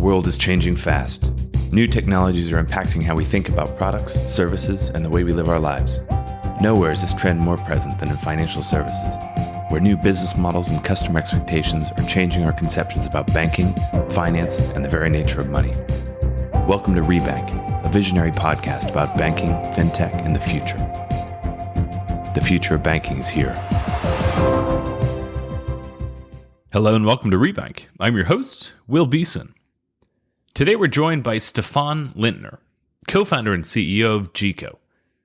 world is changing fast. New technologies are impacting how we think about products, services, and the way we live our lives. Nowhere is this trend more present than in financial services, where new business models and customer expectations are changing our conceptions about banking, finance, and the very nature of money. Welcome to Rebank, a visionary podcast about banking, fintech, and the future. The future of banking is here. Hello and welcome to Rebank. I'm your host, Will Beeson. Today we're joined by Stephane Lintner, co-founder and CEO of Jiko,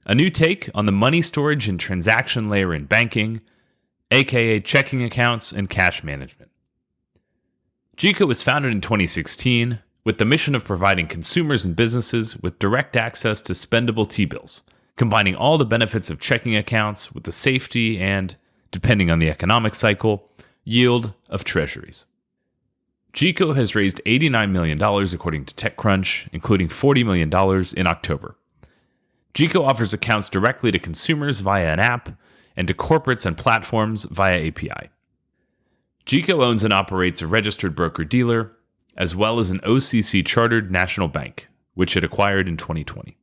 a new take on the money storage and transaction layer in banking, a.k.a. checking accounts and cash management. Jiko was founded in 2016 with the mission of providing consumers and businesses with direct access to spendable T-bills, combining all the benefits of checking accounts with the safety and, depending on the economic cycle, yield of treasuries. Jiko has raised $89 million according to TechCrunch, including $40 million in October. Jiko offers accounts directly to consumers via an app and to corporates and platforms via API. Jiko owns and operates a registered broker-dealer, as well as an OCC-chartered national bank, which it acquired in 2020.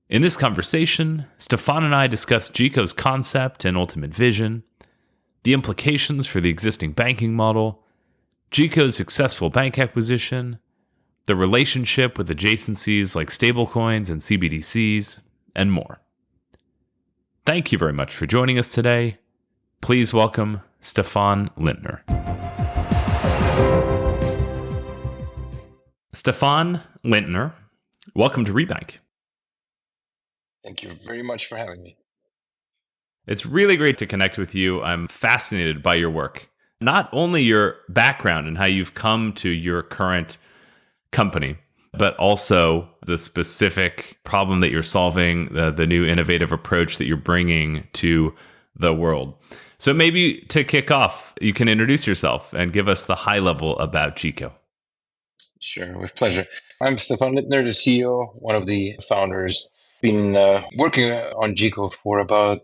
In this conversation, Stephane and I discuss Jiko's concept and ultimate vision, the implications for the existing banking model, Jiko's successful bank acquisition, the relationship with adjacencies like stablecoins and CBDCs, and more. Thank you very much for joining us today. Please welcome Stephane Lintner. Stephane Lintner, welcome to Rebank. Thank you very much for having me. It's really great to connect with you. I'm fascinated by your work, not only your background and how you've come to your current company, but also the specific problem that you're solving, the new innovative approach that you're bringing to the world. So maybe to kick off, you can introduce yourself and give us the high level about Jiko. Sure, with pleasure. I'm Stephane Lintner, the CEO, one of the founders. Been working on Jiko for about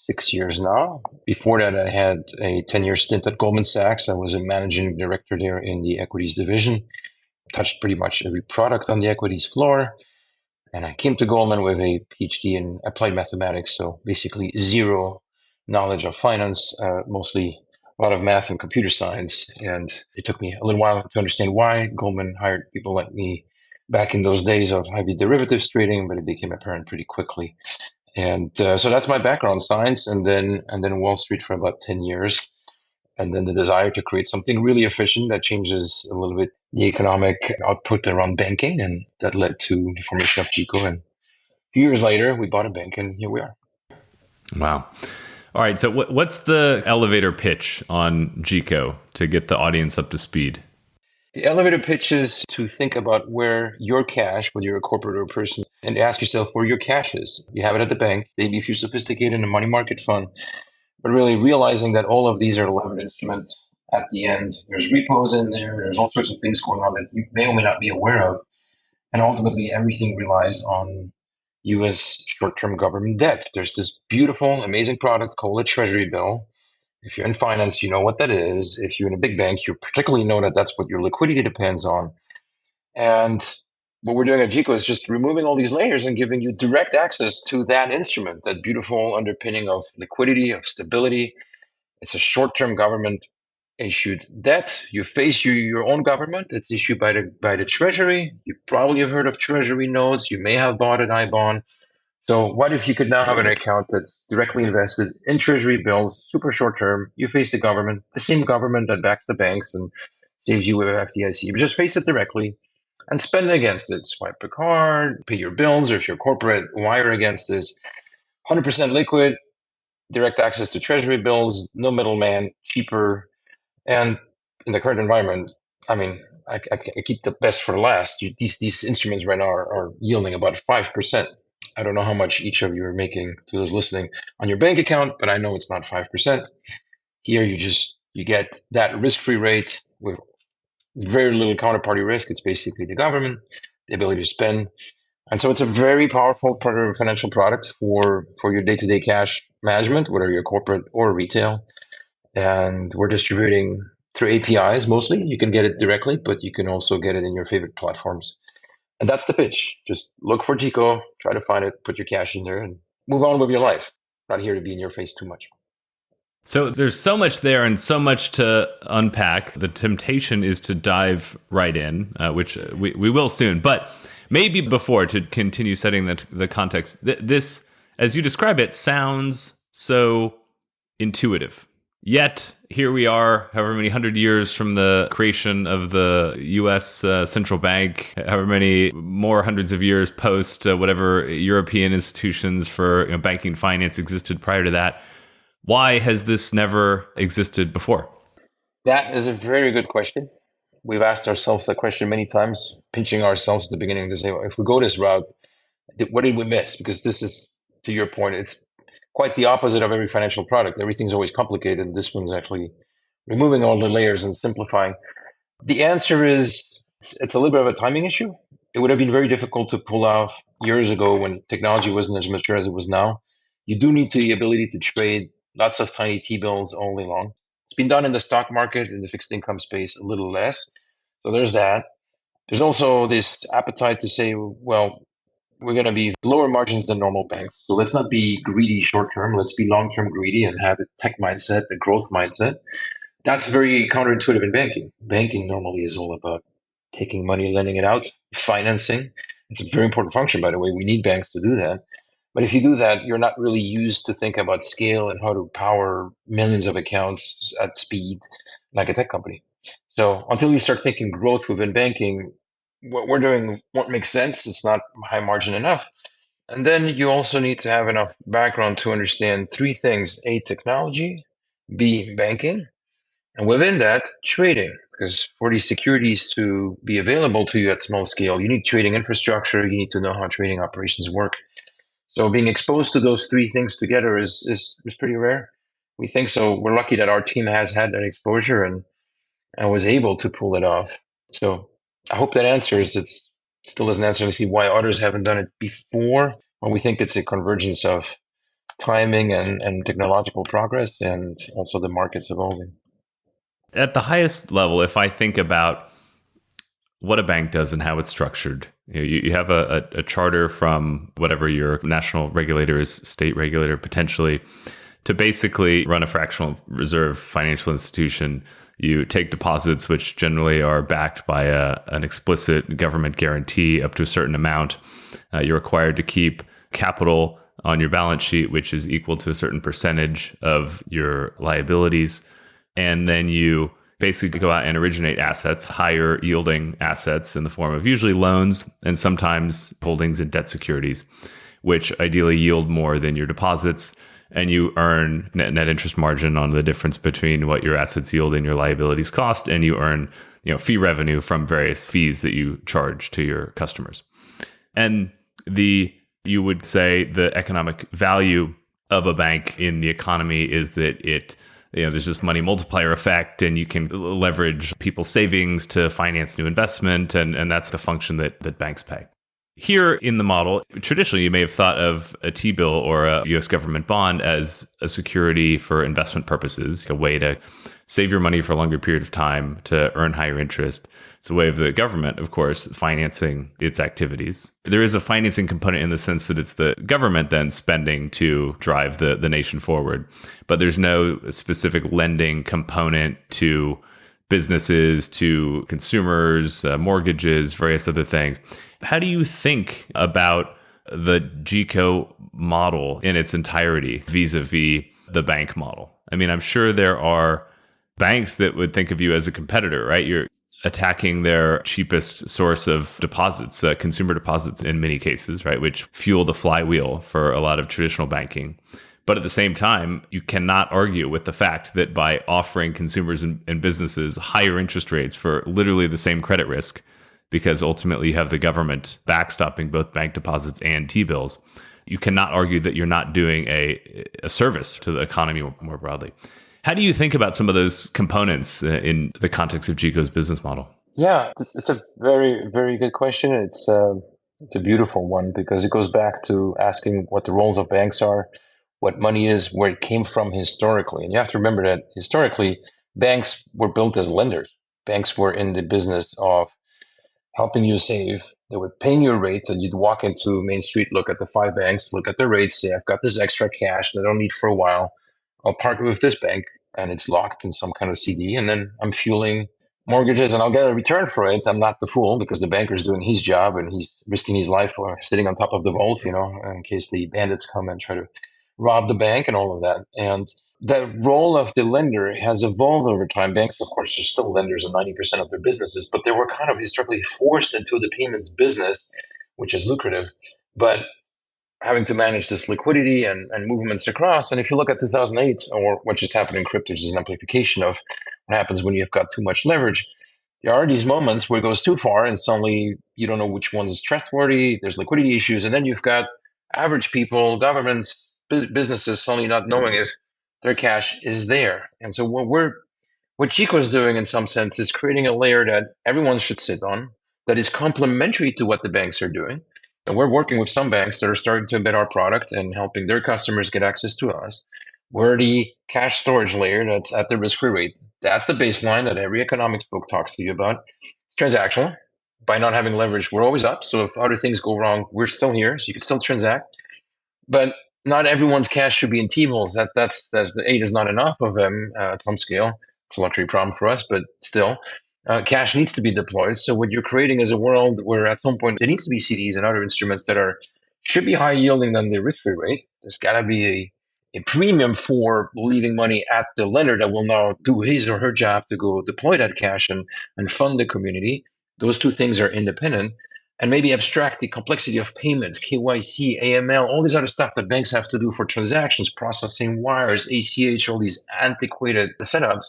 6 years now. Before that, I had a 10-year stint at Goldman Sachs. I was a managing director there in the equities division, touched pretty much every product on the equities floor. And I came to Goldman with a PhD in applied mathematics, so basically zero knowledge of finance, mostly a lot of math and computer science. And it took me a little while to understand why Goldman hired people like me back in those days of heavy derivatives trading, but it became apparent pretty quickly. And so that's my background, science, and then Wall Street for about 10 years. And then the desire to create something really efficient that changes a little bit the economic output around banking. And that led to the formation of Jiko. And a few years later, we bought a bank, and here we are. Wow. All right. So what's the elevator pitch on Jiko to get the audience up to speed? The elevator pitch is to think about where your cash, whether you're a corporate or a person, and ask yourself where your cash is. You have it at the bank, maybe if you're sophisticated in a money market fund, but really realizing that all of these are levered instruments at the end. There's repos in there, there's all sorts of things going on that you may or may not be aware of. And ultimately, everything relies on U.S. short-term government debt. There's this beautiful, amazing product called a treasury bill. If you're in finance, you know what that is. If you're in a big bank, you particularly know that that's what your liquidity depends on. And what we're doing at Jiko is just removing all these layers and giving you direct access to that instrument, that beautiful underpinning of liquidity, of stability. It's a short-term government issued debt. You face your own government. It's issued by the Treasury. You probably have heard of Treasury notes. You may have bought an I-bond. So what if you could now have an account that's directly invested in Treasury bills, super short term? You face the government, the same government that backs the banks and saves you with FDIC. You just face it directly and spend against it. Swipe a card, pay your bills, or if you're corporate, wire against this. 100% liquid, direct access to Treasury bills, no middleman, cheaper. And in the current environment, I mean, I keep the best for last. These instruments right now are yielding about 5%. I don't know how much each of you are making, to those listening, on your bank account, but I know it's not 5%. Here you get that risk-free rate with very little counterparty risk. It's basically the government, the ability to spend. And so it's a very powerful financial product for your day-to-day cash management, whether you're corporate or retail. And we're distributing through APIs mostly. You can get it directly, but you can also get it in your favorite platforms. And that's the pitch. Just look for Jiko, try to find it, put your cash in there, and move on with your life. Not here to be in your face too much. So there's so much there and so much to unpack. The temptation is to dive right in, which we will soon. But maybe before, to continue setting the context, this, as you describe it, sounds so intuitive. Yet, here we are, however many 100 years from the creation of the U.S. central bank, however many more hundreds of years post whatever European institutions for banking finance existed prior to that. Why has this never existed before? That is a very good question. We've asked ourselves that question many times, pinching ourselves at the beginning to say, well, if we go this route, what did we miss? Because this is, to your point, it's quite the opposite of every financial product. Everything's always complicated. And this one's actually removing all the layers and simplifying. The answer is it's a little bit of a timing issue. It would have been very difficult to pull off years ago when technology wasn't as mature as it was now. You do need the ability to trade lots of tiny T-bills all day long. It's been done in the stock market, in the fixed income space, a little less. So there's that. There's also this appetite to say, well, we're going to be lower margins than normal banks. So let's not be greedy short term. Let's be long term greedy and have a tech mindset, a growth mindset. That's very counterintuitive in banking. Banking normally is all about taking money, lending it out, financing. It's a very important function, by the way. We need banks to do that. But if you do that, you're not really used to think about scale and how to power millions of accounts at speed like a tech company. So until you start thinking growth within banking, what we're doing won't make sense. It's not high margin enough. And then you also need to have enough background to understand three things: A, technology; B, banking; and within that, trading. Because for these securities to be available to you at small scale, you need trading infrastructure. You need to know how trading operations work. So being exposed to those three things together is pretty rare. We think so. We're lucky that our team has had that exposure and was able to pull it off. So I hope that answers. It still doesn't answer to see why others haven't done it before. When we think it's a convergence of timing and technological progress and also the markets evolving. At the highest level, if I think about what a bank does and how it's structured, you have a charter from whatever your national regulator is, state regulator potentially, to basically run a fractional reserve financial institution. You take deposits, which generally are backed by an explicit government guarantee up to a certain amount. You're required to keep capital on your balance sheet, which is equal to a certain percentage of your liabilities. And then you basically go out and originate assets, higher yielding assets in the form of usually loans and sometimes holdings in debt securities, which ideally yield more than your deposits. And you earn net interest margin on the difference between what your assets yield and your liabilities cost. And you earn fee revenue from various fees that you charge to your customers. And you would say the economic value of a bank in the economy is that there's this money multiplier effect, and you can leverage people's savings to finance new investment. And that's the function that banks pay. Here in the model, traditionally, you may have thought of a T-bill or a U.S. government bond as a security for investment purposes, a way to save your money for a longer period of time to earn higher interest. It's a way of the government, of course, financing its activities. There is a financing component in the sense that it's the government then spending to drive the nation forward. But there's no specific lending component to businesses, to consumers, mortgages, various other things. How do you think about the Jiko model in its entirety vis-a-vis the bank model? I mean, I'm sure there are banks that would think of you as a competitor, right? You're attacking their cheapest source of deposits, consumer deposits in many cases, right? Which fuel the flywheel for a lot of traditional banking. But at the same time, you cannot argue with the fact that by offering consumers and businesses higher interest rates for literally the same credit risk, because ultimately you have the government backstopping both bank deposits and T-bills, you cannot argue that you're not doing a service to the economy more broadly. How do you think about some of those components in the context of Jiko's business model? Yeah, it's a very, very good question. It's a beautiful one because it goes back to asking what the roles of banks are, what money is, where it came from historically. And you have to remember that historically, banks were built as lenders. Banks were in the business of helping you save. They would pay you a rate, and you'd walk into Main Street, look at the five banks, look at the rates, say, I've got this extra cash that I don't need for a while. I'll park it with this bank, and it's locked in some kind of CD, and then I'm fueling mortgages, and I'll get a return for it. I'm not the fool because the banker's doing his job, and he's risking his life or sitting on top of the vault, in case the bandits come and try to rob the bank and all of that. And the role of the lender has evolved over time. Banks, of course, are still lenders in 90% of their businesses, but they were kind of historically forced into the payments business, which is lucrative, but having to manage this liquidity and movements across. And if you look at 2008, or what just happened in crypto, which is an amplification of what happens when you've got too much leverage, there are these moments where it goes too far and suddenly you don't know which one's is trustworthy. There's liquidity issues. And then you've got average people, governments, businesses suddenly not knowing if their cash is there. And so what Jiko is doing in some sense is creating a layer that everyone should sit on that is complementary to what the banks are doing. And we're working with some banks that are starting to embed our product and helping their customers get access to us. We're the cash storage layer that's at the risk-free rate. That's the baseline that every economics book talks to you about. It's transactional. By not having leverage, we're always up. So if other things go wrong, we're still here. So you can still transact. But not everyone's cash should be in T-bills. That's the 8 is not enough of them at some scale. It's a luxury problem for us, but still, cash needs to be deployed. So what you're creating is a world where at some point there needs to be CDs and other instruments that should be high yielding than the risk-free rate. There's got to be a premium for leaving money at the lender that will now do his or her job to go deploy that cash and fund the community. Those two things are independent. And maybe abstract the complexity of payments, KYC, AML, all these other stuff that banks have to do for transactions, processing wires, ACH, all these antiquated setups.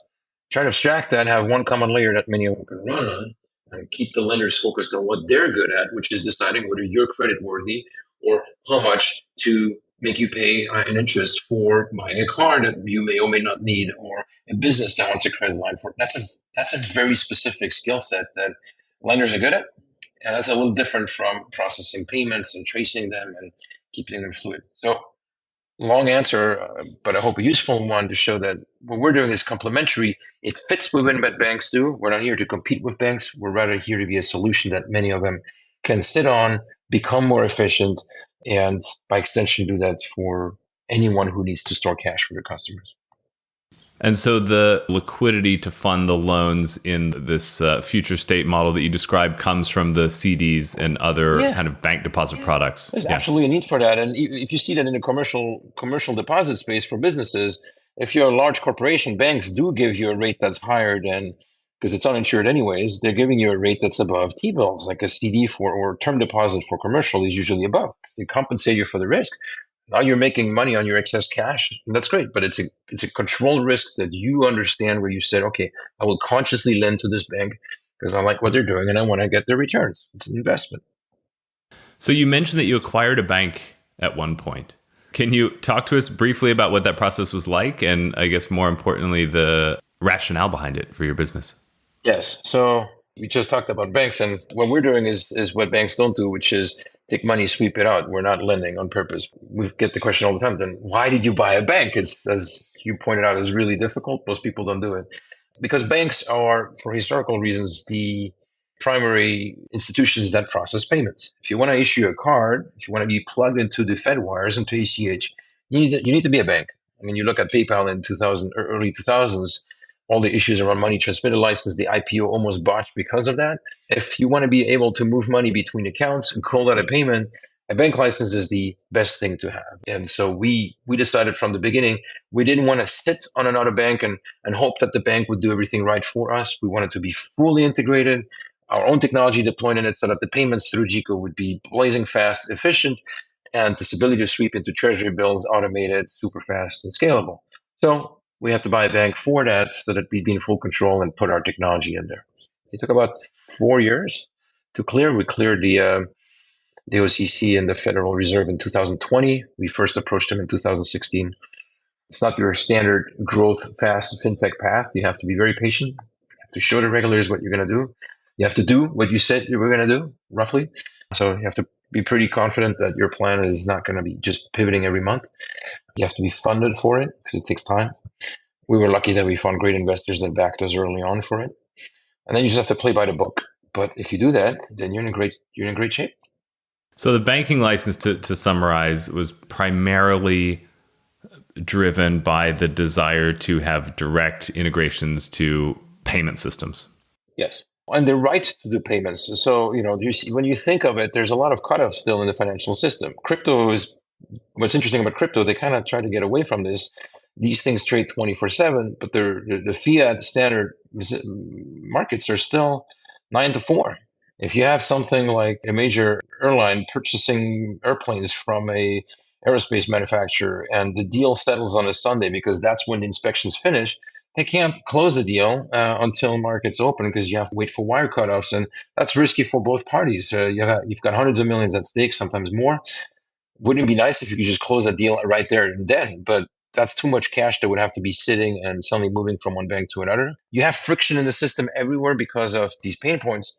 Try to abstract that, have one common layer that many of them can run on, and keep the lenders focused on what they're good at, which is deciding whether you're credit worthy or how much to make you pay an interest for buying a car that you may or may not need, or a business that wants a credit line for. That's a very specific skill set that lenders are good at. And that's a little different from processing payments and tracing them and keeping them fluid. So long answer, but I hope a useful one to show that what we're doing is complementary. It fits within what banks do. We're not here to compete with banks. We're rather here to be a solution that many of them can sit on, become more efficient, and by extension do that for anyone who needs to store cash for their customers. And so the liquidity to fund the loans in this future state model that you described comes from the CDs and other kind of bank deposit products. There's absolutely a need for that. And if you see that in the commercial deposit space for businesses, if you're a large corporation, banks do give you a rate that's higher than, because it's uninsured anyways, they're giving you a rate that's above T-bills, like a CD or term deposit for commercial is usually above. They compensate you for the risk. Now you're making money on your excess cash, and that's great. But it's a controlled risk that you understand, where you said, okay, I will consciously lend to this bank because I like what they're doing and I want to get their returns. It's an investment. So you mentioned that you acquired a bank at one point. Can you talk to us briefly about what that process was like, and I guess more importantly, the rationale behind it for your business? Yes. So we just talked about banks, and what we're doing is what banks don't do, which is take money, sweep it out. We're not lending on purpose. We get the question all the time, then why did you buy a bank? It's, as you pointed out, is really difficult. Most people don't do it. Because banks are, for historical reasons, the primary institutions that process payments. If you want to issue a card, if you want to be plugged into the Fed wires, into ACH, you need to be a bank. I mean, you look at PayPal in 2000, or early 2000s, all the issues around money transmitter license, the IPO almost botched because of that. If you want to be able to move money between accounts and call that a payment, a bank license is the best thing to have. And so we decided from the beginning, we didn't want to sit on another bank and hope that the bank would do everything right for us. We wanted to be fully integrated, our own technology deployed in it so that the payments through Jiko would be blazing fast, efficient, and this ability to sweep into treasury bills, automated, super fast, and scalable. So we had to buy a bank for that so that we'd be in full control and put our technology in there. It took about 4 years to clear. We cleared the OCC and the Federal Reserve in 2020. We first approached them in 2016. It's not your standard growth fast fintech path. You have to be very patient. You have to show the regulators what you're going to do. You have to do what you said you were going to do, roughly. So you have to be pretty confident that your plan is not going to be just pivoting every month. You have to be funded for it because it takes time. We were lucky that we found great investors that backed us early on for it. And then you just have to play by the book. But if you do that, then you're in great shape. So the banking license, to summarize, was primarily driven by the desire to have direct integrations to payment systems. Yes. And the right to do payments. So, when you think of it, there's a lot of cutoffs still in the financial system. What's interesting about crypto, they kind of try to get away from this. These things trade 24/7, but the fiat standard markets are still 9 to 4. If you have something like a major airline purchasing airplanes from a aerospace manufacturer and the deal settles on a Sunday because that's when the inspections finish, they can't close the deal until markets open because you have to wait for wire cutoffs, and that's risky for both parties. You've got hundreds of millions at stake, sometimes more. Wouldn't it be nice if you could just close that deal right there and then? But that's too much cash that would have to be sitting and suddenly moving from one bank to another. You have friction in the system everywhere because of these pain points.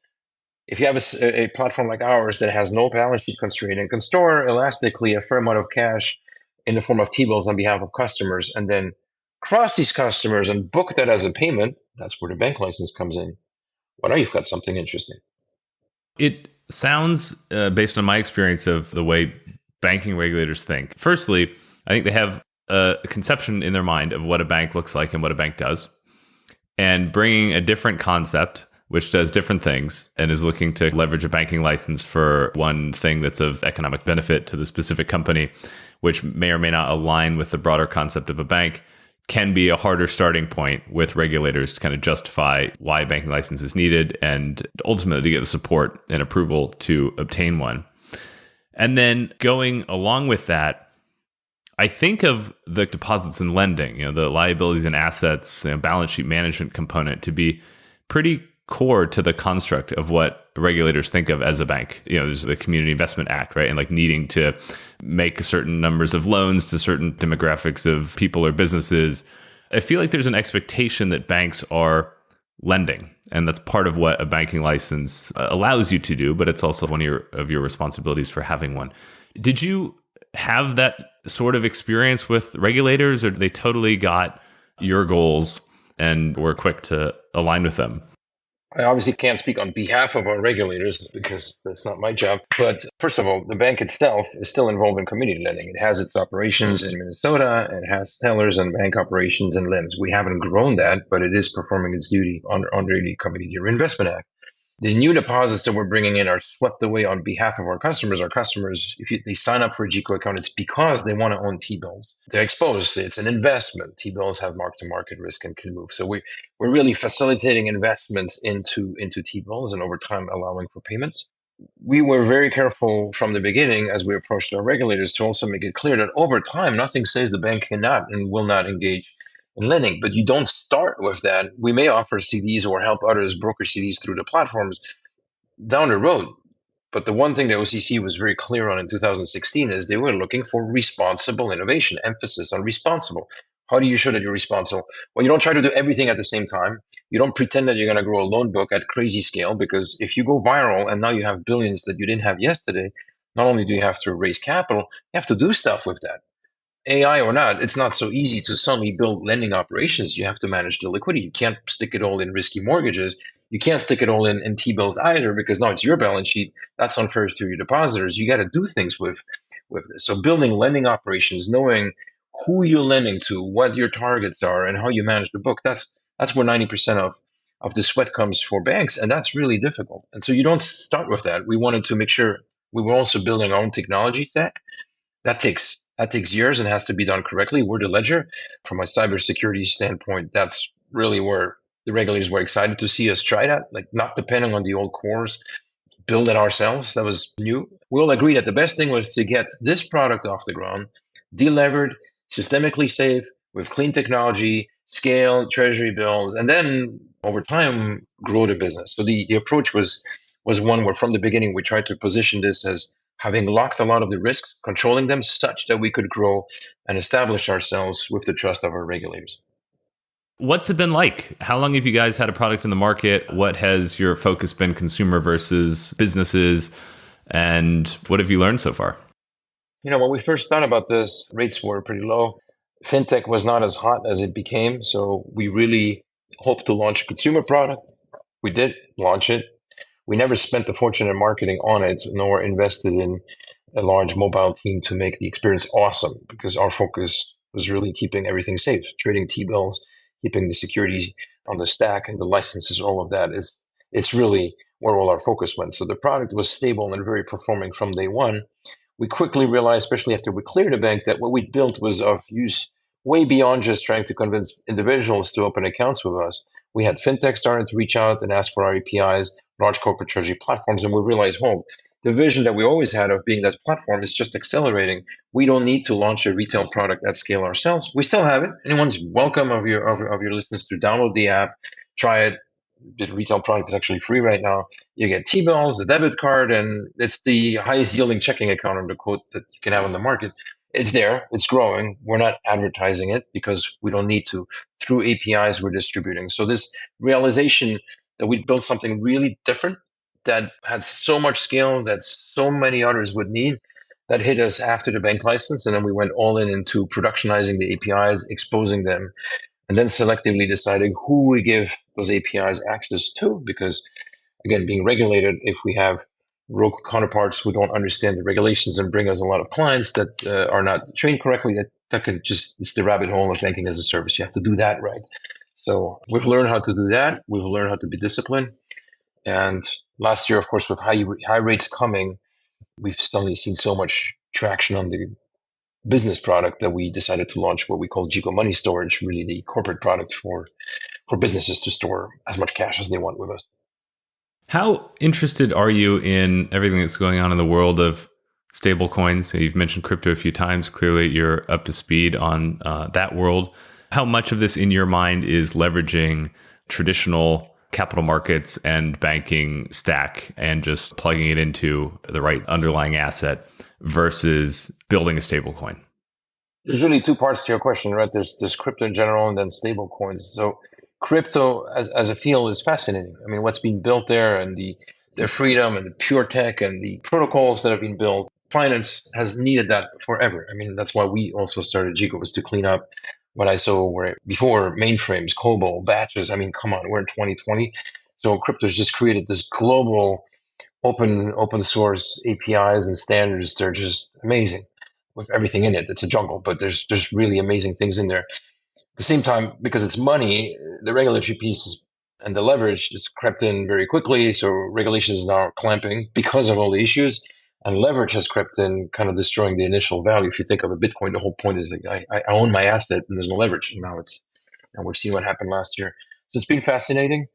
If you have a platform like ours that has no balance sheet constraint and can store elastically a fair amount of cash in the form of T-bills on behalf of customers and then cross these customers and book that as a payment, that's where the bank license comes in. Well, now you've got something interesting. It sounds, based on my experience of the way banking regulators think. Firstly, I think they have a conception in their mind of what a bank looks like and what a bank does. And bringing a different concept, which does different things and is looking to leverage a banking license for one thing that's of economic benefit to the specific company, which may or may not align with the broader concept of a bank, can be a harder starting point with regulators to kind of justify why a banking license is needed and ultimately to get the support and approval to obtain one. And then going along with that, I think of the deposits and lending, the liabilities and assets, balance sheet management component to be pretty core to the construct of what regulators think of as a bank. There's the Community Investment Act, right? And like needing to make certain numbers of loans to certain demographics of people or businesses. I feel like there's an expectation that banks are lending, and that's part of what a banking license allows you to do, but it's also one of your responsibilities for having one. Did you have that sort of experience with regulators, or they totally got your goals and were quick to align with them? I obviously can't speak on behalf of our regulators because that's not my job. But first of all, the bank itself is still involved in community lending. It has its operations in Minnesota. It has tellers and bank operations and lends. We haven't grown that, but it is performing its duty under the Community Reinvestment Act. The new deposits that we're bringing in are swept away on behalf of our customers. Our customers, if they sign up for a Jiko account, it's because they want to own T-bills. They're exposed. It's an investment. T-bills have mark-to-market risk and can move. So we're really facilitating investments into T-bills and over time allowing for payments. We were very careful from the beginning as we approached our regulators to also make it clear that over time, nothing says the bank cannot and will not engage in lending, but you don't start with that. We may offer CDs or help others broker CDs through the platforms down the road. But the one thing the OCC was very clear on in 2016 is they were looking for responsible innovation, emphasis on responsible. How do you show that you're responsible? Well, you don't try to do everything at the same time. You don't pretend that you're going to grow a loan book at crazy scale, because if you go viral and now you have billions that you didn't have yesterday, not only do you have to raise capital, you have to do stuff with that. AI or not, it's not so easy to suddenly build lending operations. You have to manage the liquidity. You can't stick it all in risky mortgages. You can't stick it all in T-bills either, because now it's your balance sheet. That's unfair to your depositors. You got to do things with this. So building lending operations, knowing who you're lending to, what your targets are, and how you manage the book, that's where 90% of the sweat comes for banks, and that's really difficult. And so you don't start with that. We wanted to make sure we were also building our own technology stack. That takes years and has to be done correctly. We're the ledger. From a cybersecurity standpoint, that's really where the regulators were excited to see us try that, like not depending on the old cores, build it ourselves. That was new. We all agreed that the best thing was to get this product off the ground, delevered, systemically safe, with clean technology, scale, treasury bills, and then over time grow the business. So the approach was one where from the beginning we tried to position this as having locked a lot of the risks, controlling them such that we could grow and establish ourselves with the trust of our regulators. What's it been like? How long have you guys had a product in the market? What has your focus been, consumer versus businesses? And what have you learned so far? When we first thought about this, rates were pretty low. Fintech was not as hot as it became. So we really hoped to launch a consumer product. We did launch it. We never spent a fortune in marketing on it, nor invested in a large mobile team to make the experience awesome, because our focus was really keeping everything safe, trading T-bills, keeping the security on the stack and the licenses, all of that it's really where all our focus went. So the product was stable and very performing from day one. We quickly realized, especially after we cleared the bank, that what we built was of use way beyond just trying to convince individuals to open accounts with us. We had fintech starting to reach out and ask for our APIs, large corporate treasury platforms, and we realized, the vision that we always had of being that platform is just accelerating. We don't need to launch a retail product at scale ourselves. We still have it. Anyone's welcome of your listeners to download the app, try it. The retail product is actually free right now. You get T-bills, a debit card, and it's the highest yielding checking account, or the quote, that you can have on the market. It's there. It's growing. We're not advertising it because we don't need to. Through APIs, we're distributing. So this realization that we built something really different that had so much scale that so many others would need, that hit us after the bank license. And then we went all in into productionizing the APIs, exposing them, and then selectively deciding who we give those APIs access to. Because again, being regulated, if we have rogue counterparts who don't understand the regulations and bring us a lot of clients that are not trained correctly, that can just, it's the rabbit hole of banking as a service. You have to do that right. So we've learned how to do that. We've learned how to be disciplined. And last year, of course, with high rates coming, we've suddenly seen so much traction on the business product that we decided to launch what we call Jiko Money Storage, really the corporate product for businesses to store as much cash as they want with us. How interested are you in everything that's going on in the world of stablecoins? You've mentioned crypto a few times. Clearly, you're up to speed on that world. How much of this in your mind is leveraging traditional capital markets and banking stack and just plugging it into the right underlying asset versus building a stablecoin? There's really two parts to your question, right? There's crypto in general and then stablecoins. So crypto as a field is fascinating. I mean, what's being built there, and the freedom and the pure tech and the protocols that have been built. Finance has needed that forever. I mean, that's why we also started Jiko, was to clean up what I saw where before mainframes, COBOL, batches. I mean, come on, we're in 2020. So crypto's just created this global open source APIs and standards. They're just amazing with everything in it. It's a jungle, but there's really amazing things in there. At the same time, because it's money, the regulatory pieces and the leverage just crept in very quickly. So regulation is now clamping because of all the issues, and leverage has crept in, kind of destroying the initial value. If you think of a Bitcoin, the whole point is like, I own my asset and there's no leverage. And we've seen what happened last year. So it's been fascinating.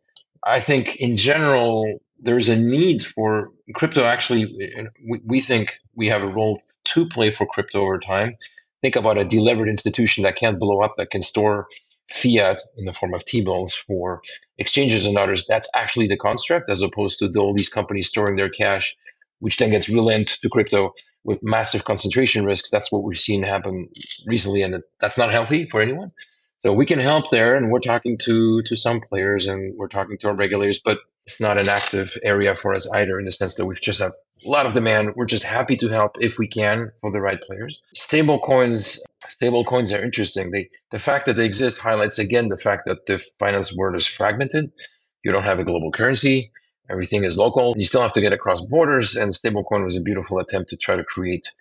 I think in general, there's a need for crypto. Actually, we think we have a role to play for crypto over time. Think about a delevered institution that can't blow up, that can store fiat in the form of T-bills for exchanges and others. That's actually the construct, as opposed to all these companies storing their cash, which then gets relent to crypto with massive concentration risks. That's what we've seen happen recently, and that's not healthy for anyone. So we can help there, and we're talking to some players, and we're talking to our regulators, but it's not an active area for us either, in the sense that we've just have a lot of demand. We're just happy to help if we can for the right players. Stablecoins are interesting. The fact that they exist highlights again the fact that the finance world is fragmented. You don't have a global currency. Everything is local. You still have to get across borders, and stablecoin was a beautiful attempt to try to create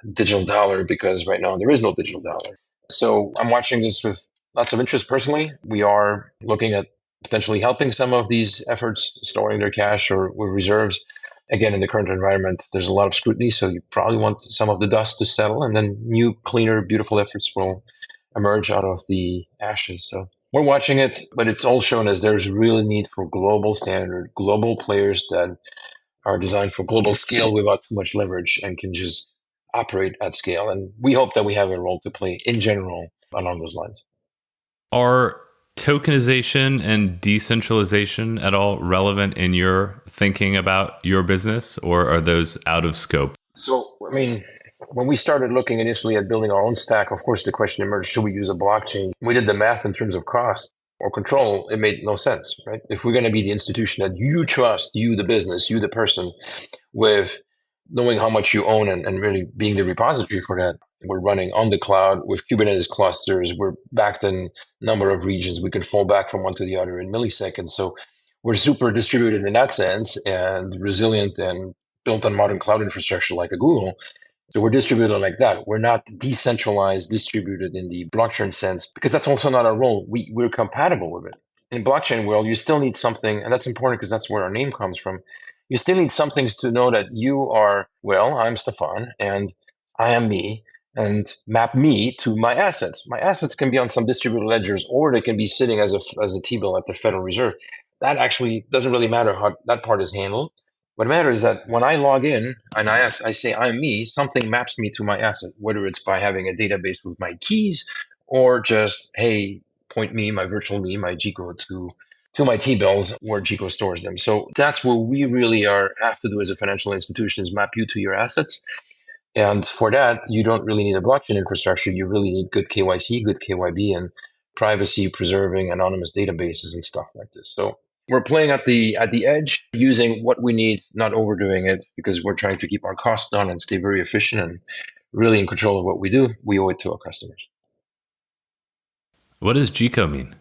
a digital dollar, because right now there is no digital dollar. So I'm watching this with lots of interest personally. We are looking at potentially helping some of these efforts, storing their cash or with reserves. Again, in the current environment, there's a lot of scrutiny, so you probably want some of the dust to settle, and then new, cleaner, beautiful efforts will emerge out of the ashes. So we're watching it, but it's all shown as there's really need for global standard, global players that are designed for global scale without too much leverage and can just operate at scale. And we hope that we have a role to play in general along those lines. Are tokenization and decentralization at all relevant in your thinking about your business, or are those out of scope? So, I mean, when we started looking initially at building our own stack, of course, the question emerged, should we use a blockchain? We did the math in terms of cost or control. It made no sense, right? If we're going to be the institution that you trust, you, the business, you, the person, with knowing how much you own and really being the repository for that, We're running on the cloud with Kubernetes clusters. We're backed in a number of regions. We can fall back from one to the other in milliseconds. So we're super distributed in that sense and resilient and built on modern cloud infrastructure like a Google. So we're distributed like that. We're not decentralized, distributed in the blockchain sense, because that's also not our role. We're compatible with it. In blockchain world, you still need something, and that's important because that's where our name comes from. You still need some things to know that you are, well, I'm Stephane, and I am me, and map me to my assets. My assets can be on some distributed ledgers, or they can be sitting as a T-bill at the Federal Reserve. That actually doesn't really matter how that part is handled. What matters is that when I log in and I say I'm me, something maps me to my asset, whether it's by having a database with my keys or just, hey, point me, my virtual me, my Jiko to my T-bills where Jiko stores them. So that's what we really have to do as a financial institution is map you to your assets. And for that, you don't really need a blockchain infrastructure. You really need good KYC, good KYB, and privacy preserving anonymous databases and stuff like this. So we're playing at the edge, using what we need, not overdoing it, because we're trying to keep our costs down and stay very efficient and really in control of what we do. We owe it to our customers. What does Jiko mean?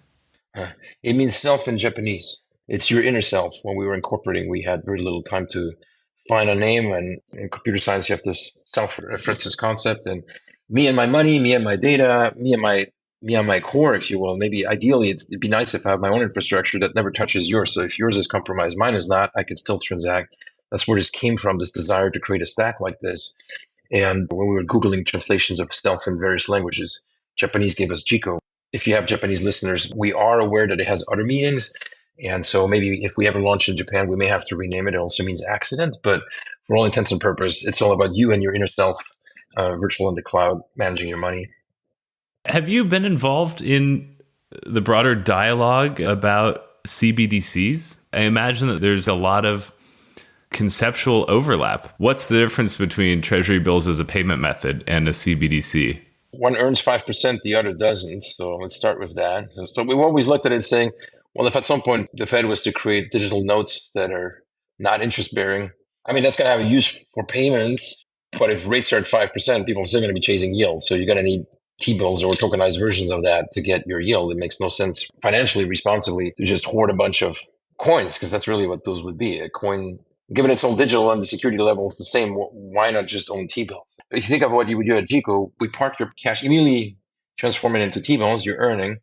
It means self in Japanese. It's your inner self. When we were incorporating, we had very little time to find a name, and in computer science, you have this self-references concept, and me and my money, me and my data, me and my core, if you will. Maybe ideally, it'd be nice if I have my own infrastructure that never touches yours. So if yours is compromised, mine is not, I can still transact. That's where this came from, this desire to create a stack like this. And when we were Googling translations of self in various languages, Japanese gave us Jiko. If you have Japanese listeners, we are aware that it has other meanings. And so maybe if we ever launch in Japan, we may have to rename it. It also means accident. But for all intents and purposes, it's all about you and your inner self, virtual in the cloud, managing your money. Have you been involved in the broader dialogue about CBDCs? I imagine that there's a lot of conceptual overlap. What's the difference between treasury bills as a payment method and a CBDC? One earns 5%, the other doesn't. So let's start with that. So we've always looked at it saying, well, if at some point the Fed was to create digital notes that are not interest bearing, I mean, that's going to have a use for payments. But if rates are at 5%, people are still going to be chasing yield. So you're going to need T-bills or tokenized versions of that to get your yield. It makes no sense financially, responsibly, to just hoard a bunch of coins, because that's really what those would be. A coin, given it's all digital and the security level is the same, why not just own T-bills? If you think of what you would do at Jiko, we park your cash, immediately transform it into T-bills, you're earning.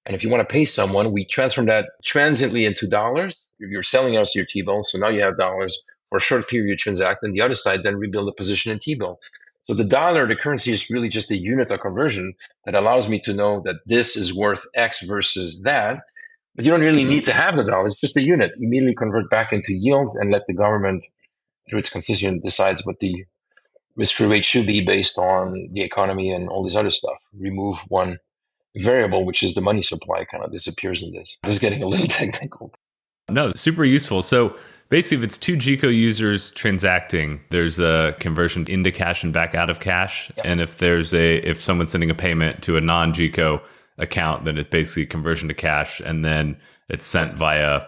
And if you want to pay someone, we transform that transiently into dollars. You're selling us your T-bills, so now you have dollars for a short period you transact, and the other side then rebuild a position in T-bill. So the dollar, the currency, is really just a unit of conversion that allows me to know that this is worth X versus that. But you don't really need to have the dollar. It's just a unit. Immediately convert back into yield and let the government, through its constituent, decides what the risk-free rate should be based on the economy and all this other stuff. Remove one variable, which is the money supply, kind of disappears in this. This is getting a little technical. No, super useful. So basically, if it's two Jiko users transacting, there's a conversion into cash and back out of cash. Yep. And if someone's sending a payment to a non-Jiko account, then it's basically conversion to cash, and then it's sent via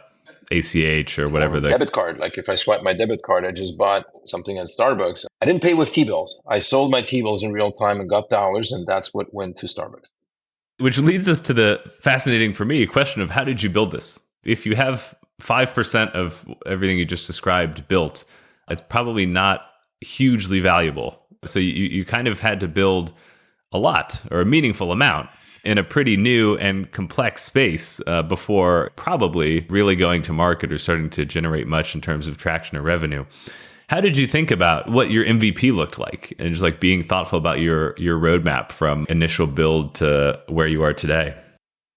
ACH or whatever. The debit card. Like if I swipe my debit card, I just bought something at Starbucks. I didn't pay with T-bills. I sold my T-bills in real time and got dollars, and that's what went to Starbucks. Which leads us to the fascinating, for me, question of how did you build this? If you have 5% of everything you just described built, it's probably not hugely valuable. So you kind of had to build a lot or a meaningful amount in a pretty new and complex space before probably really going to market or starting to generate much in terms of traction or revenue. How did you think about what your MVP looked like and just like being thoughtful about your roadmap from initial build to where you are today?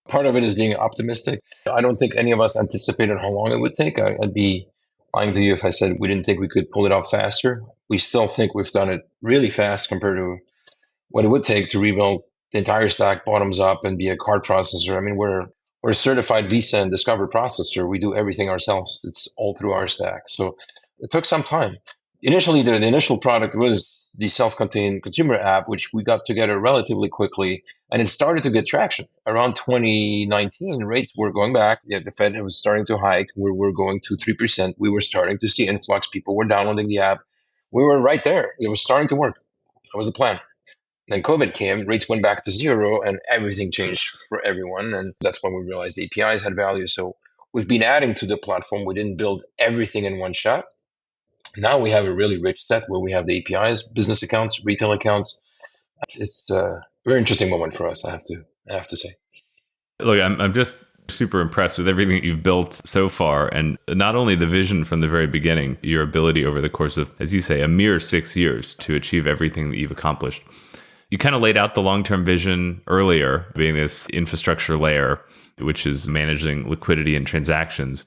Part of it is being optimistic. I don't think any of us anticipated how long it would take. I'd be lying to you if I said we didn't think we could pull it off faster. We still think we've done it really fast compared to what it would take to rebuild the entire stack bottoms up and be a card processor. I mean, we're a certified Visa and Discover processor. We do everything ourselves. It's all through our stack. So it took some time. Initially, the initial product was the self-contained consumer app, which we got together relatively quickly, and it started to get traction. Around 2019, rates were going back. The Fed was starting to hike. We were going to 3%. We were starting to see influx. People were downloading the app. We were right there. It was starting to work. That was the plan. Then COVID came, rates went back to zero, and everything changed for everyone. And that's when we realized APIs had value. So we've been adding to the platform. We didn't build everything in one shot. Now we have a really rich set where we have the APIs, business accounts, retail accounts. It's a very interesting moment for us, I have to say. Look, I'm just super impressed with everything that you've built so far, and not only the vision from the very beginning, your ability over the course of, as you say, a mere 6 years to achieve everything that you've accomplished. You kind of laid out the long-term vision earlier, being this infrastructure layer, which is managing liquidity and transactions.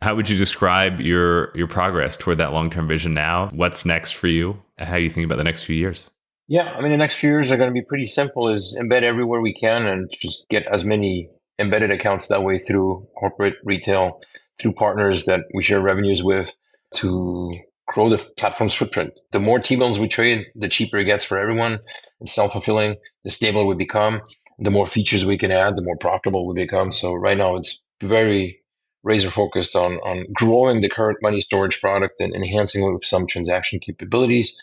How would you describe your progress toward that long-term vision now? What's next for you? How you think about the next few years? Yeah, I mean, the next few years are going to be pretty simple, is embed everywhere we can and just get as many embedded accounts that way through corporate, retail, through partners that we share revenues with to grow the platform's footprint. The more T-bills we trade, the cheaper it gets for everyone. It's self-fulfilling. The stabler we become, the more features we can add, the more profitable we become. So right now it's very razor focused on growing the current money storage product and enhancing it with some transaction capabilities,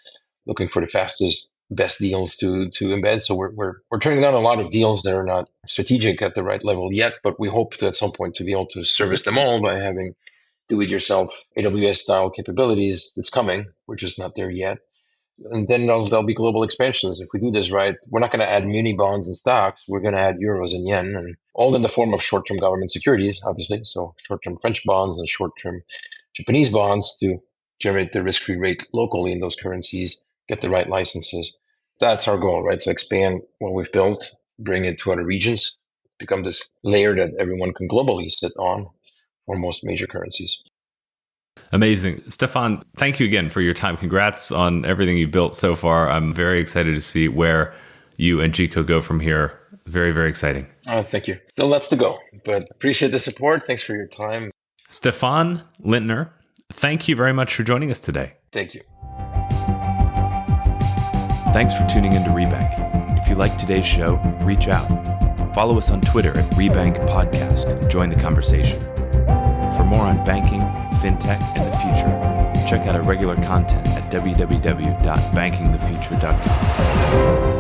looking for the fastest, best deals to embed. So we're turning down a lot of deals that are not strategic at the right level yet, but we hope to at some point to be able to service them all by having do-it-yourself AWS-style capabilities. That's coming. We're just not there yet. And then there'll be global expansions. If we do this right, we're not going to add muni bonds and stocks. We're going to add euros and yen, and all in the form of short-term government securities, obviously. So short-term French bonds and short-term Japanese bonds to generate the risk-free rate locally in those currencies, get the right licenses. That's our goal, right? So expand what we've built, bring it to other regions, become this layer that everyone can globally sit on for most major currencies. Amazing. Stephane, thank you again for your time. Congrats on everything you built so far. I'm very excited to see where you and Jiko go from here. Very, very exciting. Oh, thank you. Still lots to go, but appreciate the support. Thanks for your time. Stephane Lintner, thank you very much for joining us today. Thank you. Thanks for tuning into Rebank. If you like today's show, reach out. Follow us on Twitter at Rebank Podcast and join the conversation. For more on banking, fintech, and the future, check out our regular content at www.bankingthefuture.com.